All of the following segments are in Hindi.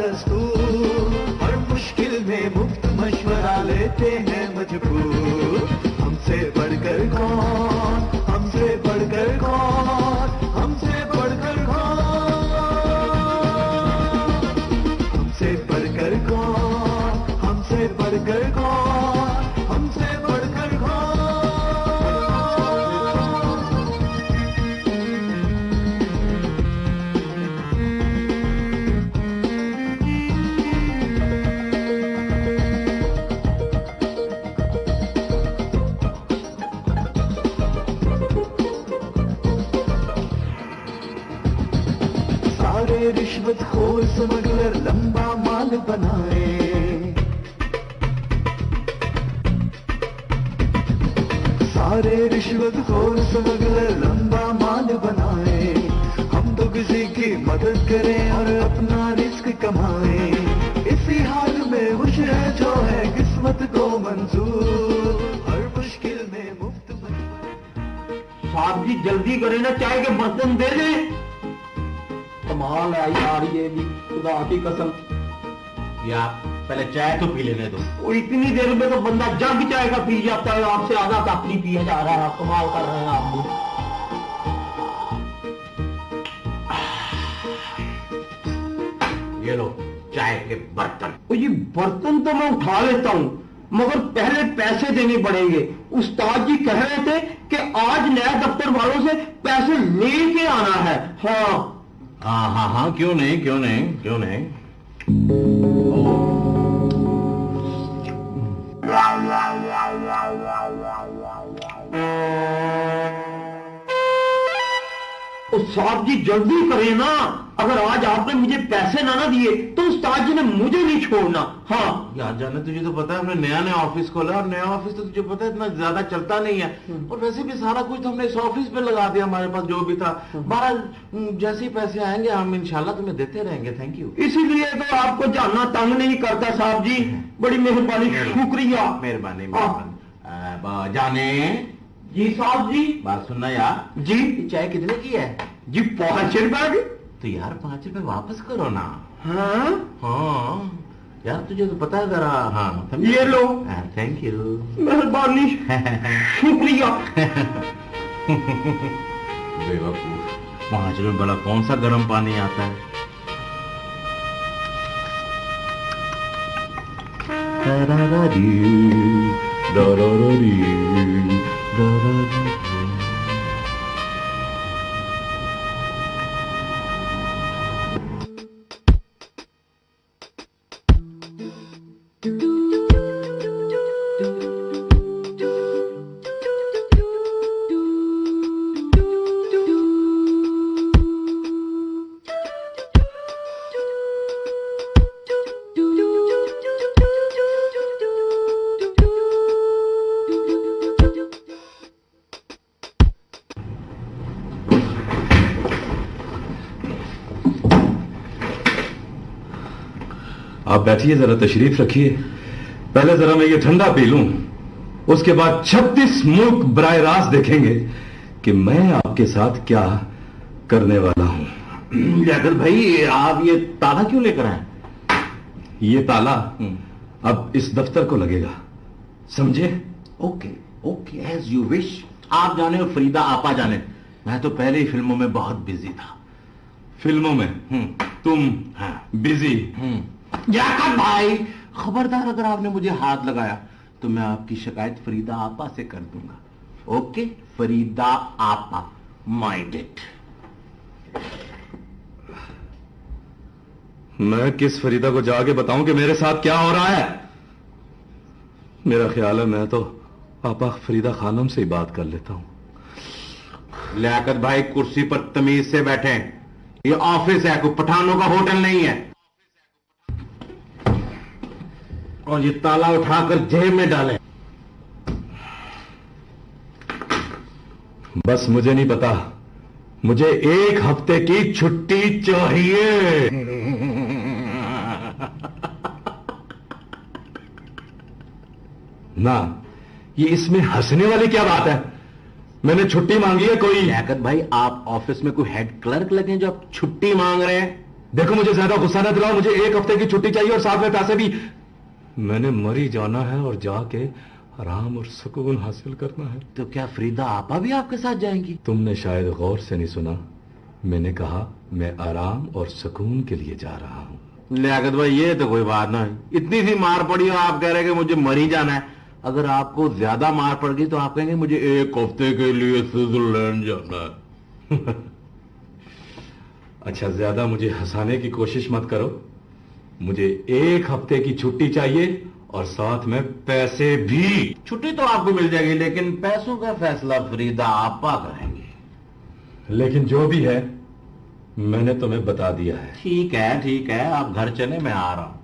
दस्तूर, हर मुश्किल में मुफ्त मशवरा लेते हैं मजबूर। हमसे बढ़कर कौन, हमसे बढ़कर कौन, हमसे बढ़कर कौन, हमसे बढ़कर कौन, हमसे बढ़कर कौन, हमसे बढ़कर कौन। सारे रिश्वतखोर स्मगलर लंबा माल बनाए, सारे रिश्वतखोर स्मगलर लंबा माल बनाए। हम तो किसी की मदद करें और अपना रिस्क कमाएं, इसी हाल में खुश है जो है किस्मत को मंजूर, हर मुश्किल में मुफ्त मशवरा। साहब जी जल्दी करें ना, चाय के बर्तन दे दें। कमाल है यार, ये भी खुदा की कसम। यार पहले चाय तो पी लेने दो। और इतनी देर में तो बंदा जग चाय का पी जाता है, आपसे आधा कप नहीं पिया जा रहा है। कमाल कर रहे हैं आप भी। ये लो चाय के बर्तन। और ये बर्तन तो मैं उठा लेता हूँ, मगर पहले पैसे देने पड़ेंगे। उस्ताद जी कह रहे थे कि आज नया दफ्तर वालों से पैसे लेके आना है। हाँ हाँ हाँ हाँ, क्यों नहीं क्यों नहीं क्यों नहीं। साहब जी जल्दी करें ना, अगर आज आपने मुझे पैसे ना दिए तो उस्ताद जी ने मुझे नहीं छोड़ना। हाँ यार जाने, तुझे तो पता है हमने नया नया ऑफिस खोला, और नया ऑफिस तो तुझे पता है इतना ज्यादा चलता नहीं है, और वैसे भी सारा कुछ तो हमने इस ऑफिस पे लगा दिया। हमारे पास जो भी था, हमारा जैसे ही पैसे आएंगे हम इंशाल्लाह तुम्हें देते रहेंगे। Thank you. इसीलिए तो आपको जानना तंग नहीं करता साहब जी, बड़ी मेहरबानी, शुक्रिया। मेहरबानी मेहरबानी। जाने जी साहब जी। बात सुनना यार जी। चाय कितने की है जी 5 रुपए की। तो यार 5 रुपए वापस करो ना। हाँ हाँ यार तुझे तो पता है जरा। हाँ ये लो। थैंक यू, मेहरबानी, शुक्रिया। बेवकूफ, 5 रुपए बड़ा कौन सा गर्म पानी आता है। आप बैठिए, जरा तशरीफ रखिए। पहले जरा मैं ये ठंडा पी लूं, उसके बाद 36 मुल्क बराह रास्त देखेंगे कि मैं आपके साथ क्या करने वाला हूं। जाकर भाई आप ये ताला क्यों लेकर आए? ये ताला अब इस दफ्तर को लगेगा, समझे? Okay okay, as you wish. आप जाने और फरीदा आपा जाने, मैं तो पहले ही फिल्मों में बहुत बिजी था। फिल्मों में? तुम बिजी? जाकर भाई खबरदार, अगर आपने मुझे हाथ लगाया तो मैं आपकी शिकायत फरीदा आपा से कर दूंगा। ओके, फरीदा आपा, माइंड इट। मैं किस फरीदा को जाके बताऊं कि मेरे साथ क्या हो रहा है? मेरा ख्याल है मैं तो आपा फरीदा खानम से ही बात कर लेता हूं। लियाकत भाई कुर्सी पर तमीज से बैठे, ये ऑफिस है, कोई पठानों का होटल नहीं है। और ये ताला उठाकर जेब में डालें। बस मुझे नहीं पता, मुझे 1 हफ्ते की छुट्टी चाहिए। ना, ये इसमें हंसने वाली क्या बात है? मैंने छुट्टी मांगी है कोई? लियाकत भाई आप ऑफिस में कोई हेड क्लर्क लगे जो आप छुट्टी मांग रहे हैं? देखो मुझे ज्यादा गुस्सा ना दिलाओ, मुझे 1 हफ्ते की छुट्टी चाहिए और साथ में पैसे भी। मैंने मरी जाना है और जाके आराम और सुकून हासिल करना है। तो क्या फरीदा आपा भी आपके साथ जाएंगी? तुमने शायद गौर से नहीं सुना, मैंने कहा मैं आराम और सुकून के लिए जा रहा हूं। लियाकत भाई ये तो कोई बात ना है, इतनी सी मार पड़ी और आप कह रहे हैं कि मुझे मर ही जाना है। अगर आपको ज्यादा मार पड़ गई तो आप कहेंगे मुझे 1 हफ्ते के लिए स्विट्जरलैंड जाना है। अच्छा, ज्यादा मुझे हंसाने की कोशिश मत करो। मुझे 1 हफ्ते की छुट्टी चाहिए और साथ में पैसे भी। छुट्टी तो आपको मिल जाएगी, लेकिन पैसों का फैसला फरीदा आपा करेंगे। लेकिन जो भी है मैंने तुम्हें बता दिया है। ठीक है, आप घर चले, मैं आ रहा हूं।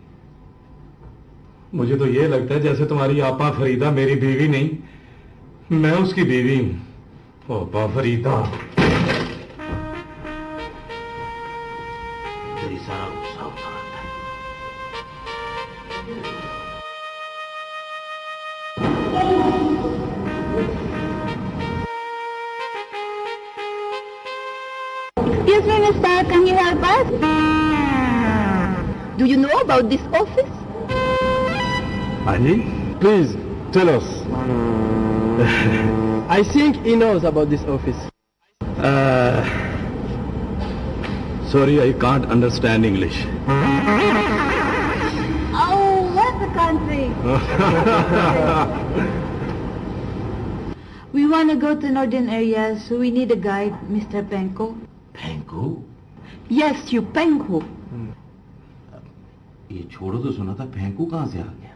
मुझे तो ये लगता है जैसे तुम्हारी आपा फरीदा मेरी बीवी नहीं, मैं उसकी बीवी हूं। आपा फरीदा, तेरी सारा गुस्सा उतारता है। Excuse me, mister, can you help us? Do you know about this office? Annie, please tell us. I think he knows about this office. sorry, I can't understand English. Oh, what's the country? We want to go to northern areas, so we need a guide, Mr. Penko. फेंकू? Yes, you Penko. ये छोड़ो तो सुना था, फेंकू कहां से आ गया?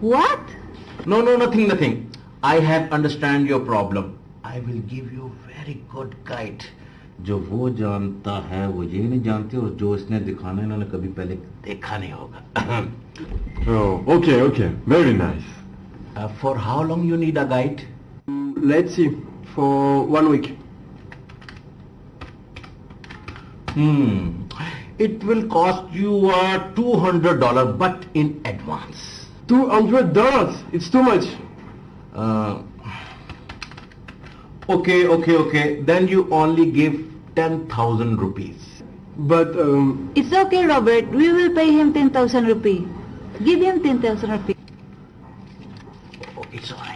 What? No, nothing. I have understand your problem. I will give you very good guide. जो वो जानता है वो ये नहीं जानते, और जो इसने दिखाना इन्होंने कभी पहले देखा नहीं होगा। Oh, okay. Very nice. For how long you need a guide? Let's see. For 1 week. It will cost you $200, but in advance. $200? It's too much. Okay. Then you only give 10,000 rupees. But, It's okay, Robert. We will pay him 10,000 rupees. Give him 10,000 rupees. Oh, it's all right.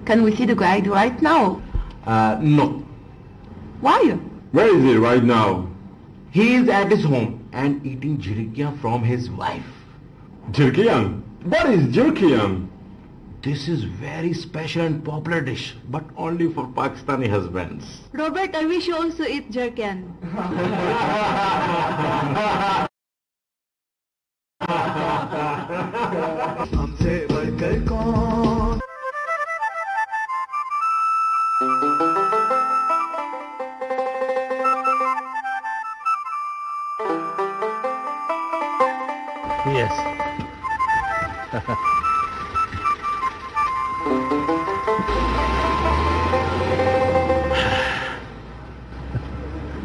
Can we see the guide right now? No. Why? where is he right now? He is at his home and eating jhirkiyan from his wife. Jirkiyan? What is Jirkiyan? This is very special and popular dish, but only for Pakistani husbands. Robert, I wish you also eat jerkin. हमसे बढ़कर कौन? Yes.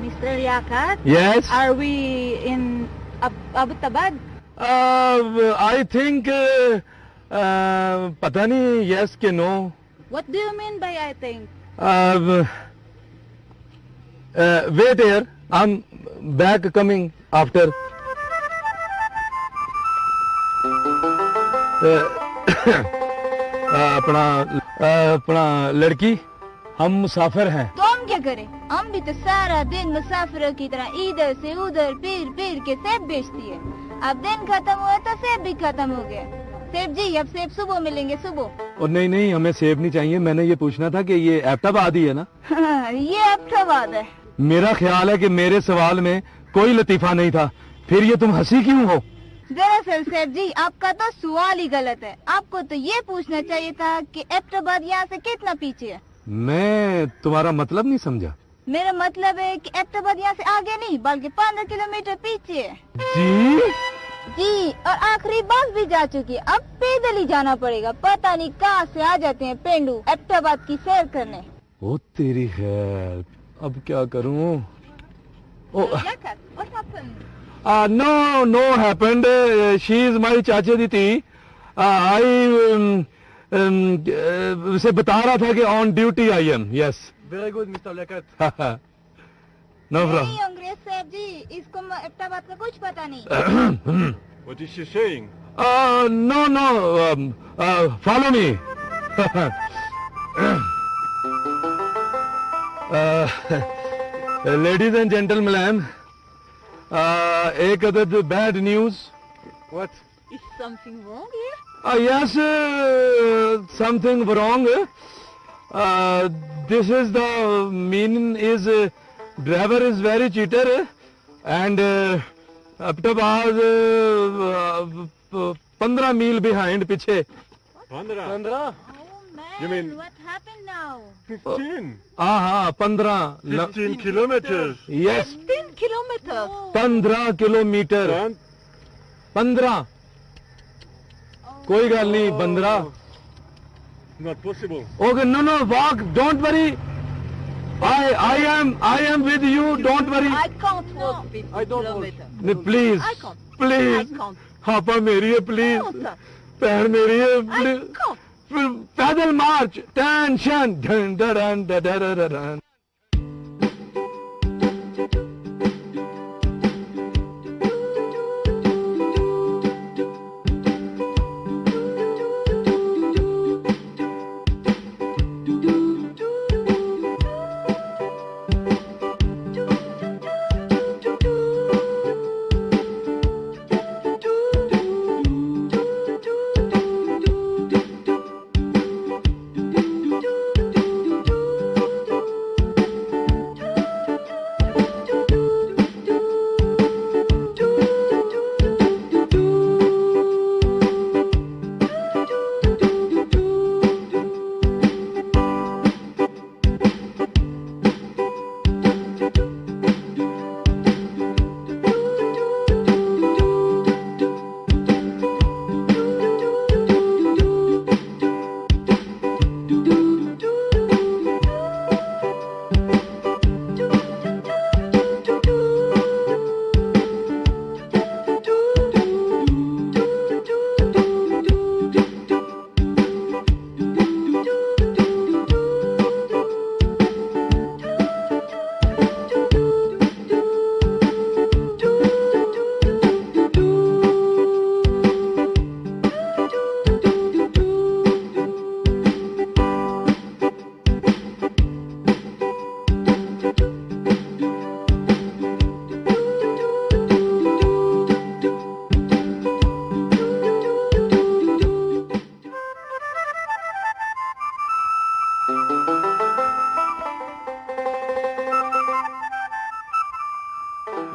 Mr. Yakat? Yes? Are we in Abbottabad? I think, पता नहीं, yes के no. What do you mean by I think? Wait here, I'm back coming after. अपना लड़की, हम मुसाफिर हैं। तो हम क्या करें? हम भी तो सारा दिन मुसाफिरों की तरह इधर से उधर फिर के सेब बेचती है। अब दिन खत्म हुआ तो सेब भी खत्म हो गया। सेब जी, अब सेब सुबह मिलेंगे, सुबह। और नहीं, हमें सेब नहीं चाहिए। मैंने ये पूछना था कि ये एबटाबाद ही है ना? ये एबटाबाद है। मेरा ख्याल है कि मेरे सवाल में कोई लतीफा नहीं था, फिर ये तुम हंसी क्यों हो? दरअसल सेब जी, आपका तो सवाल ही गलत है। आपको तो ये पूछना चाहिए था कि एबटाबाद यहाँ से कितना पीछे है। मैं तुम्हारा मतलब नहीं समझा। मेरा मतलब है कि एबटाबाद यहाँ से आगे नहीं बल्कि 15 किलोमीटर पीछे है। जी, और आखिरी बस भी जा चुकी है। अब पैदल ही जाना पड़ेगा। पता नहीं कहाँ से आ जाते हैं पेंडू एबटाबाद की सैर करने। ओ तेरी खैर, अब क्या करूँ? No happened. She is my चाचे दी थी। I उसे बता रहा था कि on duty I am. Yes. Very good, Mr. Liaquat. No नहीं problem. अंग्रेज साहब जी, इसको एप्टा बात का कुछ पता नहीं। What is she saying? No, no. Follow me. Ladies and gentlemen, एक अदद bad news. What? Is something wrong here? Yes, something wrong. This is the meaning is driver is very cheater and up to was 15 meal behind पीछे. 15? Oh man, You mean- what happened now? 15? हाँ 15. 15 kilometers. Yes, 10 kilometers. 15 kilometre. And 15. कोई गल नहीं 15. not possible. Okay, no, walk. Don't worry. I am with you. Don't worry. I can't walk 50 I don't walk. kilometers. Please, I can't. please. I can't. हापा मेरी है प्लीज. can't. पैर मेरी है I प्लीज. can't. फिर पैदल march. Tension. Done done done done.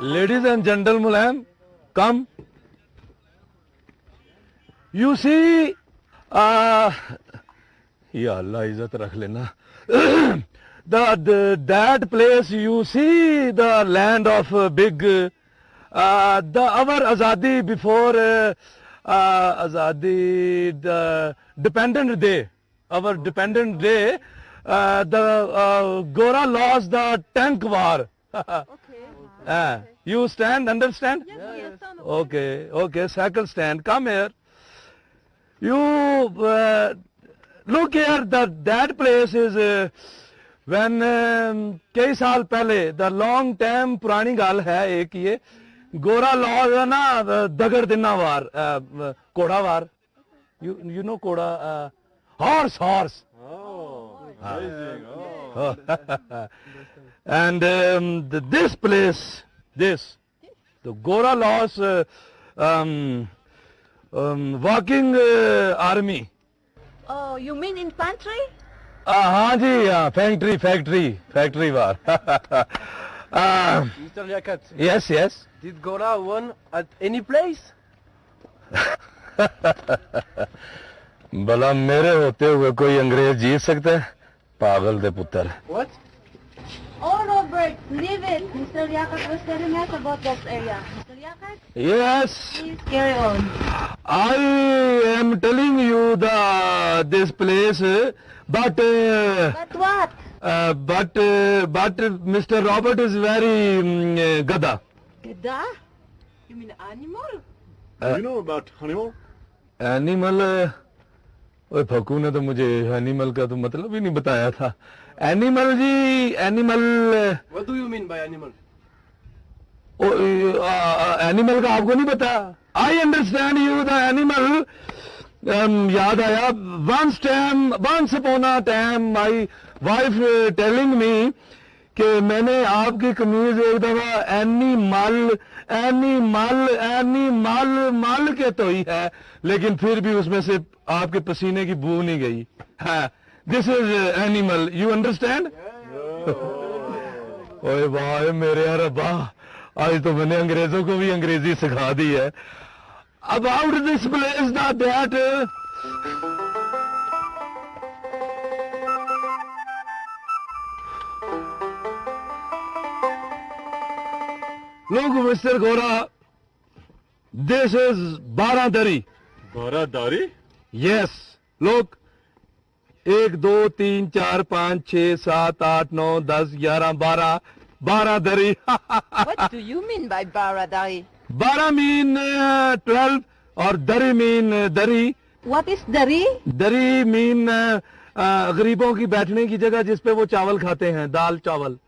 Ladies and gentlemen, come. You see, या अल्लाह इज्जत रख लेना. That place you see the land of big the our Azadi before Azadi the dependent day, our dependent day, the Gora lost the tank war. You stand, understand? Yes. Okay, cycle stand, come here. You look here, that place is when कई साल पहले the long time पुरानी गाल है एक ये गोरा लॉ ना दगड़ दिना वार कोड़ा वार you know Koda horse Oh, amazing. Oh. and this place the Gora lost walking army. Oh, you mean infantry? हाँ जी हाँ factory war. Mr. Liaquat, yes. did Gora won at any place? भला मेरे होते हुए कोई अंग्रेज जीत सकता है? पागल दे पुत्र. What? Oh, Robert, leave it. Mr. Liaquat was telling us about that area. Mr. Liaquat, Yes, please carry on. I am telling you this place, but But what? but Mr. Robert is very gada. Gada? You mean animal? Do you know about animal? Animal ओए फकू ने तो मुझे एनिमल का तो मतलब ही नहीं बताया था. एनिमल जी, animal. What do you mean by animal? Animal का आपको नहीं पता? I understand you the animal. याद आया, once upon a time my wife telling me कि मैंने आपकी कमीज एक दफा एनिमल के धोई है, लेकिन फिर भी उसमें से आपके पसीने की बू नहीं गई। This is animal, you understand? ओए वाह मेरे रब्बा, आज तो मैंने अंग्रेजों को भी अंग्रेजी सिखा दी है। अबाउट दिस प्लेस दैट लोग मिस्टर गोरा, this is Baradari. Baradari? Yes, लोग 1 2 3 4 5 6 7 8 9 10 11 12 बारादरी। What do you mean by Baradari? बारह मीन 12 और दरी मीन दरी। What is Dari? दरी मीन गरीबों की बैठने की जगह जिस पे वो चावल खाते हैं, दाल चावल।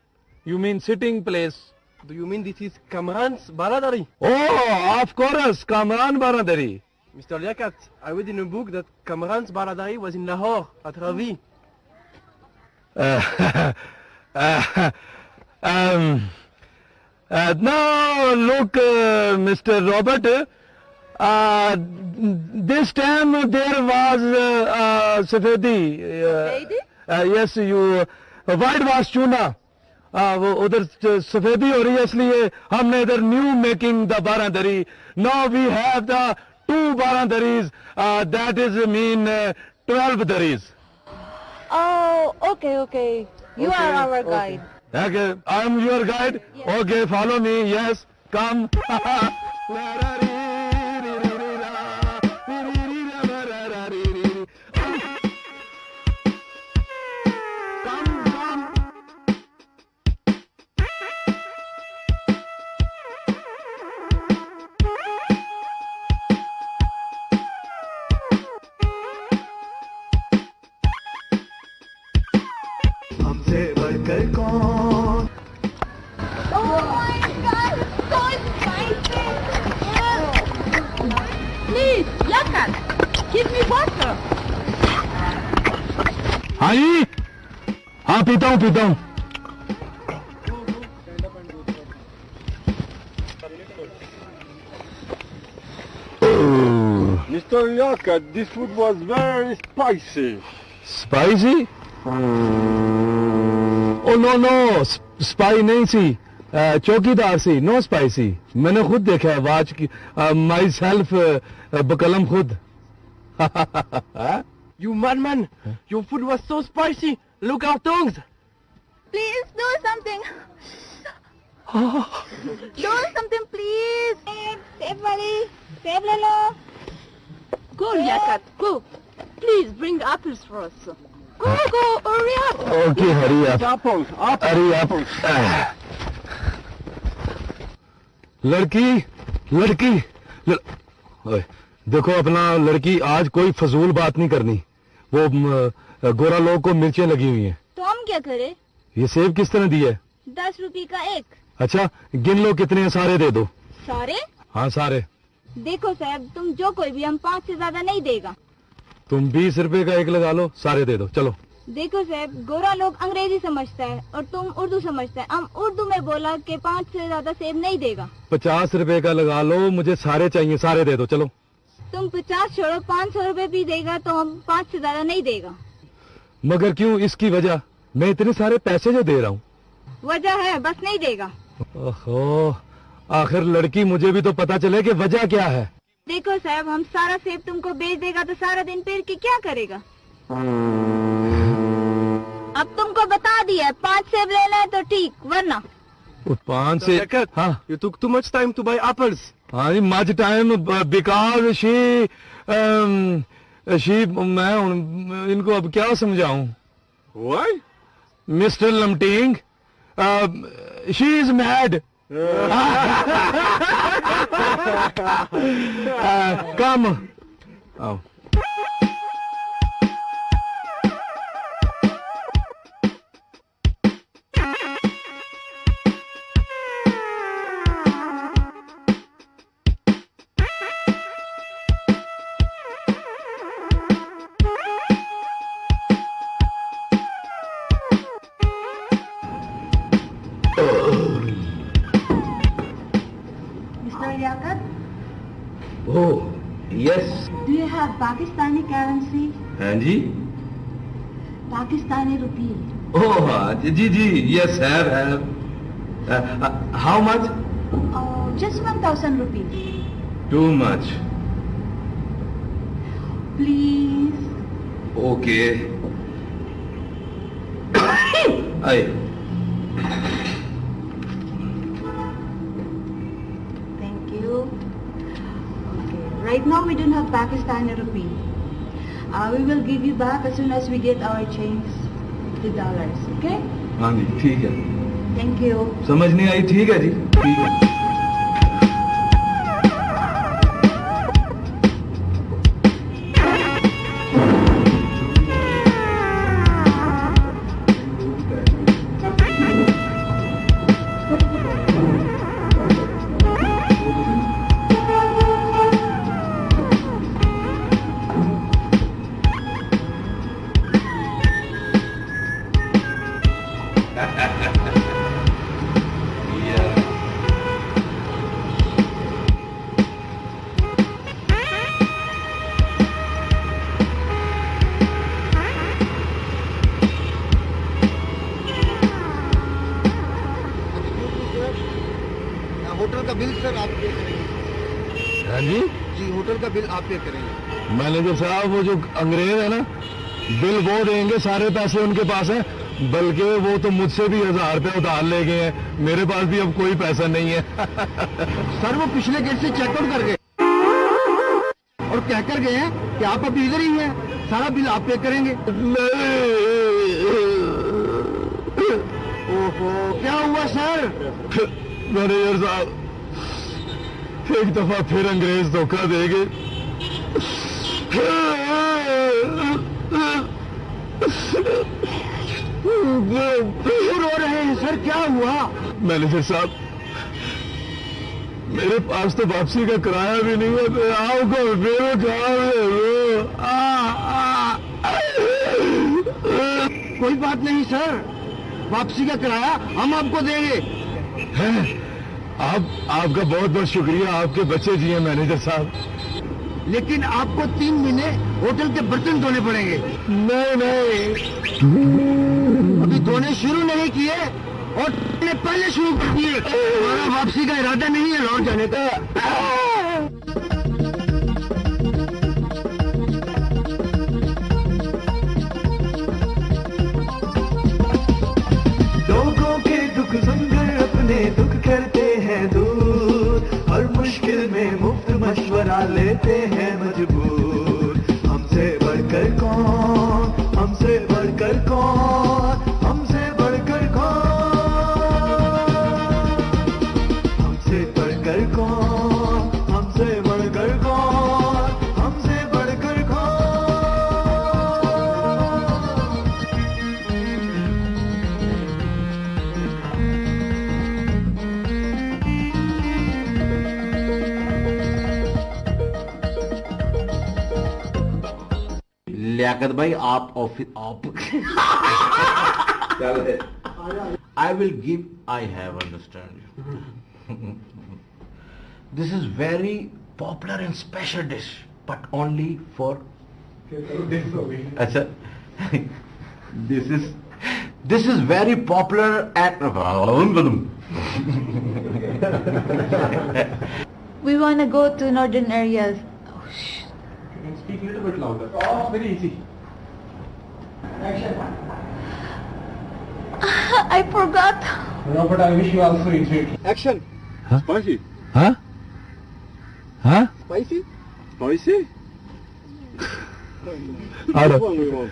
You mean sitting place. Do you mean this is Kamran's Baradari? Oh, of course, Kamran Baradari. Mr. Liaquat, I read in a book that Kamran's Baradari was in Lahore, at Ravi. No, look, Mr. Robert, this time there was Safedi. Safedi? Yes, whitewash tuna. वो उधर सफेदी हो रही है, इसलिए हमने इधर new making the baradari. Now we have the 2 baradaris, that is mean 12 दरीज। Oh, okay. You are our guide. Okay, I am your guide. Yes. Okay, follow me. Yes, come. हमसे बढ़कर कौन? Oh my God, so spicy. Please, Liaquat, give me water. हाँ जी, हाँ पीता हूँ। Mr. Liaquat, this food was very spicy. Spicy? Oh no, spy नहीं सी, चौकीदार सी, नो स्पाइसी। मैंने खुद देखा है, वाच की, माई सेल्फ, बकलम खुद। You madman! Your food was so spicy! Look our tongues! Please do something. Do something, please. Save buddy, save ले लो. Go, Liaquat, go. Please bring apples for us. Go, hurry up. Okay, hurry up, Apples, apples. हरी आप। लड़की, ओए, देखो अपना लड़की, आज कोई फजूल बात नहीं करनी। वो गोरा लोग को मिर्चें लगी हुई हैं। तो हम क्या करें? ये सेब किस तरह दी है? 10 रुपए का एक। अच्छा, गिन लो कितने हैं, सारे दे दो। सारे? हाँ सारे। देखो साहब, तुम जो कोई भी, हम 5 से ज्यादा नहीं देगा। तुम 20 रुपए का एक लगा लो, सारे दे दो, चलो। देखो साहब, गोरा लोग अंग्रेजी समझता है और तुम उर्दू समझता है। हम उर्दू में बोला कि 5 से ज्यादा सेब नहीं देगा। 50 रुपए का लगा लो, मुझे सारे चाहिए, सारे दे दो, चलो। तुम 50 छोड़ो, 500 रुपए भी देगा तो हम 5 से ज्यादा नहीं देगा। मगर क्यों? इसकी वजह, मैं इतने सारे पैसे जो दे रहा हूँ। वजह है, बस नहीं देगा। ओहो, आखिर लड़की, मुझे भी तो पता चले कि वजह क्या है। देखो साहब, हम सारा सेब तुमको बेच देगा तो सारा दिन पेड़ के क्या करेगा? अब तुमको बता दिया, 5 सेब लेना है तो ठीक, वरना 5 से, Liaquat, हाँ you took too much time to buy apples. हाँ जी, मच टाइम बिकॉज शी मैं इनको अब क्या समझाऊं? Why? Mister Lamting, she is mad. Come आओ। Liaquat, oh yes, do you have Pakistani currency? हाँ जी, Pakistani rupee. ओह जी जी, yes have, how much? Just 1,000 rupees. Too much, Please. Okay, I Thank you. Okay. Right now we don't have Pakistani rupee. We will give you back as soon as we get our change, the dollars. Okay? हाँ जी ठीक है, Thank you. समझ नहीं आई, ठीक है जी, ठीक है। होटल का बिल सर आप पे करेंगे। हाँ जी, जी होटल का बिल आप पे करेंगे। मैनेजर साहब, वो जो अंग्रेज है ना, बिल वो देंगे, सारे पैसे उनके पास हैं, बल्कि वो तो मुझसे भी 1000 रुपये उधार ले गए हैं, मेरे पास भी अब कोई पैसा नहीं है। सर वो पिछले गेट से चेकआउट कर गए और कहकर गए हैं कि आप अभी इधर ही हैं, सारा बिल आप पे करेंगे। ओहो, क्या हुआ सर? मैनेजर साहब, एक दफा फिर अंग्रेज धोखा देंगे। क्यों रो रहे हैं सर, क्या हुआ? मैनेजर साहब, मेरे पास तो वापसी का किराया भी नहीं है, तो आपको मेरे कोई बात नहीं सर, वापसी का किराया हम आपको देंगे। आपका बहुत बहुत शुक्रिया, आपके बच्चे जी हैं मैनेजर साहब। लेकिन आपको 3 महीने होटल के बर्तन धोने पड़ेंगे। नहीं, अभी धोने शुरू नहीं किए और पहले शुरू कर दिए। हमारा वापसी का इरादा नहीं है लौट जाने का। लोगों के दुख सुनकर अपने दुख करते हैं दूर, हर मुश्किल में मुफ्त मशवरा लेते हैं मजबूर। हमसे बढ़कर कौन, हमसे बढ़कर कौन, हमसे बढ़कर कौन, हमसे बढ़कर कौन, हमसे बढ़कर कौन, हमसे बढ़कर कौन। लियाकत भाई, आप office I will give, I have understand. This is very popular and special dish, but only for. अच्छा, this is very popular at. We want to go to northern areas. Speak a little bit louder. Oh, very easy. I forgot. No, but I wish you also enjoyed. Action. Huh? Spicy. हाँ Spicy? Spicy? आ रहा। One we want.